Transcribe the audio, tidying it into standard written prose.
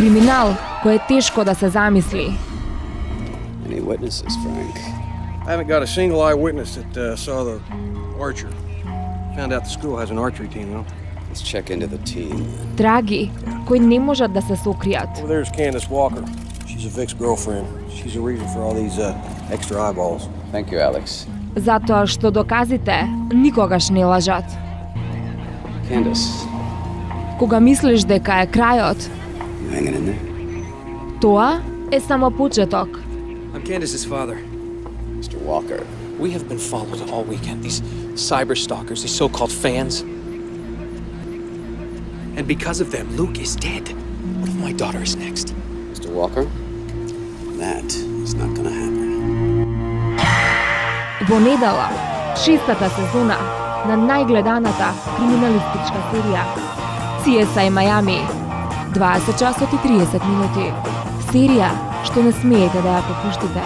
Криминал кој е тешко да се замисли. Any witnesses, Frank? I haven't got a single eyewitness that saw the archer. Found out the school has an archery team, though. Let's check into the team. Траги кои не можат да се сокријат. Over there's Candace Walker. She's a Vic's girlfriend. She's the reason for all these extra eyeballs. Thank you, Alex. Затоа што доказите никогаш не лажат. Candace, Кога мислиш дека е крајот, you hanging in there? тоа е само почеток. I'm Candace's father. Mr. Walker. We have been followed all weekend. These cyber stalkers, these so-called fans. And because of them, Luke is dead. What if my daughter is next? Mr. Walker? That is not gonna happen. Во недела, 6-та сезона на најгледаната криминалистичка серија CSI Miami, 20 часот и 30 минути. Серија што не смеете да ја пропуштите.